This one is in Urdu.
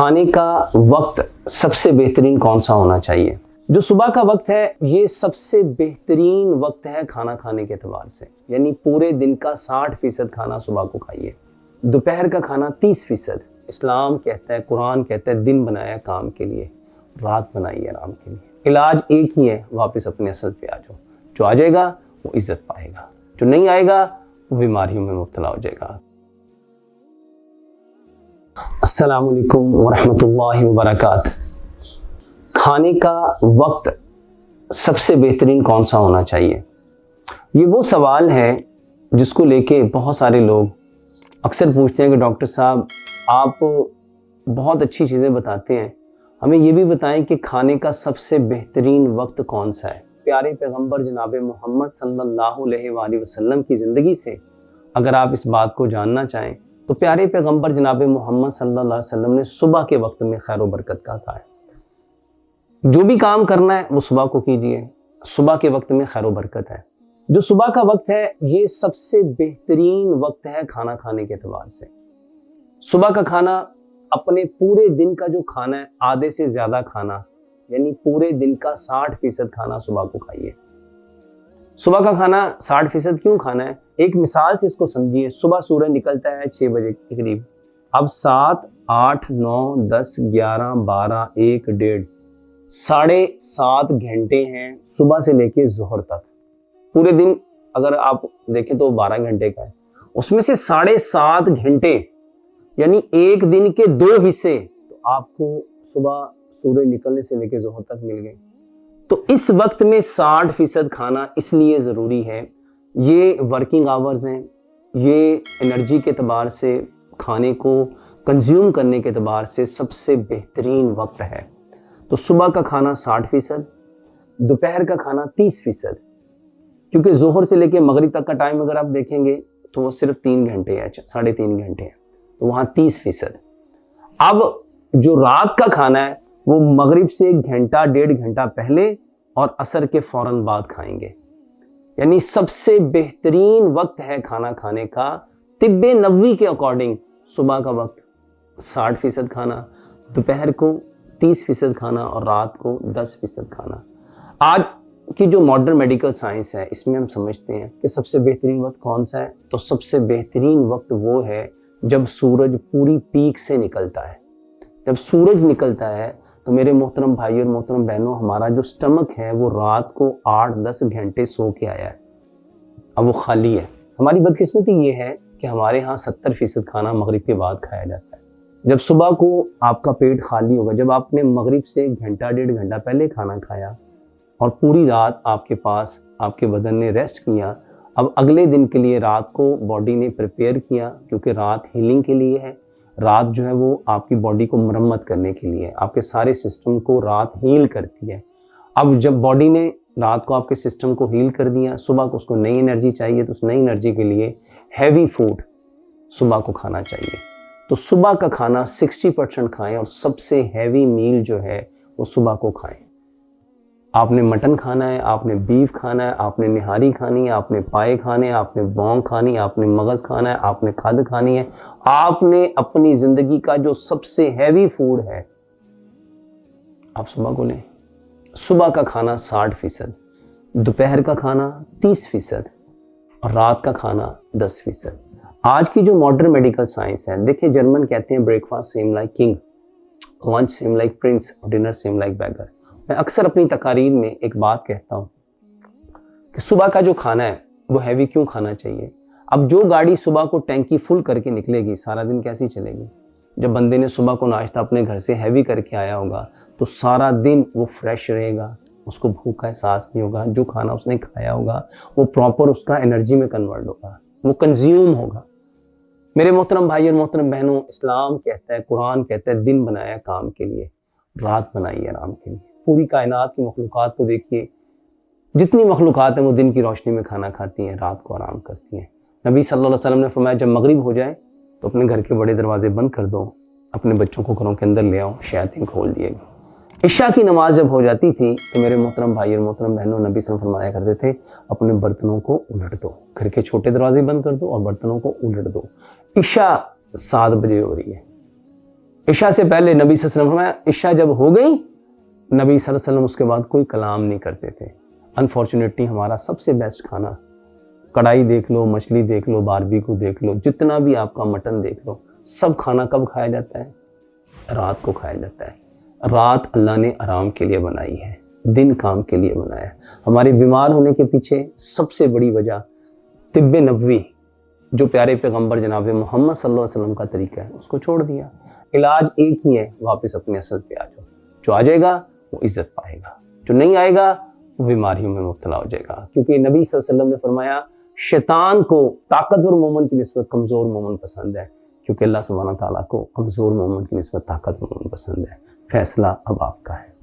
کھانے کا وقت سب سے بہترین کون سا ہونا چاہیے؟ جو صبح کا وقت ہے یہ سب سے بہترین وقت ہے کھانا کھانے کے اعتبار سے، یعنی پورے دن کا 60% کھانا صبح کو کھائیے، دوپہر کا کھانا 30%۔ اسلام کہتا ہے، قرآن کہتا ہے دن بنایا کام کے لیے، رات بنائی آرام کے لیے۔ علاج ایک ہی ہے، واپس اپنے اصل پہ آ جاؤ۔ جو آ جائے گا وہ عزت پائے گا، جو نہیں آئے گا وہ بیماریوں میں مبتلا ہو جائے گا۔ السلام علیکم ورحمۃ اللہ وبرکاتہ۔ کھانے کا وقت سب سے بہترین کون سا ہونا چاہیے؟ یہ وہ سوال ہے جس کو لے کے بہت سارے لوگ اکثر پوچھتے ہیں کہ ڈاکٹر صاحب آپ بہت اچھی چیزیں بتاتے ہیں، ہمیں یہ بھی بتائیں کہ کھانے کا سب سے بہترین وقت کون سا ہے۔ پیارے پیغمبر جناب محمد صلی اللہ علیہ وآلہ وسلم کی زندگی سے اگر آپ اس بات کو جاننا چاہیں تو پیارے پیغمبر جناب محمد صلی اللہ علیہ وسلم نے صبح کے وقت میں خیر و برکت کا کہا ہے۔ جو بھی کام کرنا ہے وہ صبح کو کیجئے، صبح کے وقت میں خیر و برکت ہے۔ جو صبح کا وقت ہے یہ سب سے بہترین وقت ہے کھانا کھانے کے اعتبار سے۔ صبح کا کھانا اپنے پورے دن کا جو کھانا ہے آدھے سے زیادہ کھانا، یعنی پورے دن کا 60% کھانا صبح کو کھائیے۔ صبح کا کھانا 60% کیوں کھانا ہے؟ ایک مثال سے اس کو سمجھیے۔ صبح سورج نکلتا ہے 6 بجے کے قریب، اب 7، 8، 9، 10، 11، 12، 1، 1.5، 7.5 گھنٹے ہیں صبح سے لے کے ظہر تک۔ پورے دن اگر آپ دیکھیں تو 12 گھنٹے کا ہے، اس میں سے 7.5 گھنٹے یعنی ایک دن کے 2 حصے تو آپ کو صبح سورج نکلنے سے لے کے ظہر تک مل گئے۔ تو اس وقت میں 60% کھانا اس لیے ضروری ہے، یہ ورکنگ آورز ہیں، یہ انرجی کے اعتبار سے کھانے کو کنزیوم کرنے کے اعتبار سے سب سے بہترین وقت ہے۔ تو صبح کا کھانا 60%، دوپہر کا کھانا 30%، کیونکہ ظہر سے لے کے مغرب تک کا ٹائم اگر آپ دیکھیں گے تو وہ صرف 3 گھنٹے ہے، 3.5 گھنٹے ہیں، تو وہاں 30%۔ اب جو رات کا کھانا ہے وہ مغرب سے 1 گھنٹہ 1.5 گھنٹہ پہلے اور عصر کے فوراً بعد کھائیں گے، یعنی سب سے بہترین وقت ہے کھانا کھانے کا طب نبوی کے اکارڈنگ۔ صبح کا وقت 60% کھانا، دوپہر کو 30% کھانا اور رات کو 10% کھانا۔ آج کی جو ماڈرن میڈیکل سائنس ہے اس میں ہم سمجھتے ہیں کہ سب سے بہترین وقت کون سا ہے، تو سب سے بہترین وقت وہ ہے جب سورج پوری پیک سے نکلتا ہے۔ جب سورج نکلتا ہے تو میرے محترم بھائی اور محترم بہنوں، ہمارا جو سٹمک ہے وہ رات کو 8-10 گھنٹے سو کے آیا ہے، اب وہ خالی ہے۔ ہماری بدقسمتی یہ ہے کہ ہمارے ہاں 70% کھانا مغرب کے بعد کھایا جاتا ہے۔ جب صبح کو آپ کا پیٹ خالی ہوگا، جب آپ نے مغرب سے 1 گھنٹہ 1.5 گھنٹہ پہلے کھانا کھایا اور پوری رات آپ کے پاس آپ کے بدن نے ریسٹ کیا، اب اگلے دن کے لیے رات کو باڈی نے پریپیئر کیا، کیونکہ رات ہیلنگ کے لیے ہے۔ رات جو ہے وہ آپ کی باڈی کو مرمت کرنے کے لیے، آپ کے سارے سسٹم کو رات ہیل کرتی ہے۔ اب جب باڈی نے رات کو آپ کے سسٹم کو ہیل کر دیا، صبح کو اس کو نئی انرجی چاہیے، تو اس نئی انرجی کے لیے ہیوی فوڈ صبح کو کھانا چاہیے۔ تو صبح کا کھانا 60% کھائیں اور سب سے ہیوی میل جو ہے وہ صبح کو کھائیں۔ آپ نے مٹن کھانا ہے، آپ نے بیف کھانا ہے، آپ نے نہاری کھانی ہے، آپ نے پائے کھانے، آپ نے بونگ کھانی، آپ نے مغز کھانا ہے، آپ نے کھد کھانی ہے۔ آپ نے اپنی زندگی کا جو سب سے ہیوی فوڈ ہے آپ صبح کو لیں۔ صبح کا کھانا 60%، دوپہر کا کھانا 30% اور رات کا کھانا 10%۔ آج کی جو ماڈرن میڈیکل سائنس ہے، دیکھیں جرمن کہتے ہیں break fast same like king, lunch same like prince اور ڈنر سیم لائک بیگر۔ میں اکثر اپنی تقاریر میں ایک بات کہتا ہوں کہ صبح کا جو کھانا ہے وہ ہیوی کیوں کھانا چاہیے۔ اب جو گاڑی صبح کو ٹینکی فل کر کے نکلے گی سارا دن کیسی چلے گی؟ جب بندے نے صبح کو ناشتہ اپنے گھر سے ہیوی کر کے آیا ہوگا تو سارا دن وہ فریش رہے گا، اس کو بھوک کا احساس نہیں ہوگا، جو کھانا اس نے کھایا ہوگا وہ پراپر اس کا انرجی میں کنورٹ ہوگا، وہ کنزیوم ہوگا۔ میرے محترم بھائی اور محترم بہنوں، اسلام کہتا ہے، قرآن کہتا ہے دن بنایا کام کے لیے، رات بنائی آرام کے لیے۔ پوری کائنات کی مخلوقات کو دیکھیے، جتنی مخلوقات ہیں وہ دن کی روشنی میں کھانا کھاتی ہیں، رات کو آرام کرتی ہیں۔ نبی صلی اللہ علیہ وسلم نے فرمایا جب مغرب ہو جائے تو اپنے گھر کے بڑے دروازے بند کر دو، اپنے بچوں کو گھروں کے اندر لے آؤ، شیاطین کھول دیے گی۔ عشاء کی نماز جب ہو جاتی تھی تو میرے محترم بھائی اور محترم بہنوں، نبی صلی اللہ علیہ وسلم فرمایا کرتے تھے اپنے برتنوں کو الٹ دو، گھر کے چھوٹے دروازے بند کر دو اور برتنوں کو الٹ دو۔ عشاء 7 بجے ہو رہی ہے، عشاء سے پہلے نبی صلی اللہ علیہ وسلم فرمایا عشاء جب ہو گئی نبی صلی اللہ علیہ وسلم اس کے بعد کوئی کلام نہیں کرتے تھے۔ انفارچونیٹلی ہمارا سب سے بیسٹ کھانا، کڑھائی دیکھ لو، مچھلی دیکھ لو، باربیکیو دیکھ لو، جتنا بھی آپ کا مٹن دیکھ لو، سب کھانا کب کھایا جاتا ہے؟ رات کو کھایا جاتا ہے۔ رات اللہ نے آرام کے لیے بنائی ہے، دن کام کے لیے بنایا ہے۔ ہمارے بیمار ہونے کے پیچھے سب سے بڑی وجہ طب نبوی جو پیارے پیغمبر جناب محمد صلی اللہ علیہ وسلم کا طریقہ ہے اس کو چھوڑ دیا۔ علاج ایک ہی ہے، واپس اپنے اصل پہ آ جاؤ۔ جو آ جائے گا وہ عزت پائے گا، جو نہیں آئے گا وہ بیماریوں میں مبتلا ہو جائے گا، کیونکہ نبی صلی اللہ علیہ وسلم نے فرمایا شیطان کو طاقتور مومن کی نسبت کمزور مومن پسند ہے، کیونکہ اللہ سبحانہ تعالیٰ کو کمزور مومن کی نسبت طاقتور مومن پسند ہے۔ فیصلہ اب آپ کا ہے۔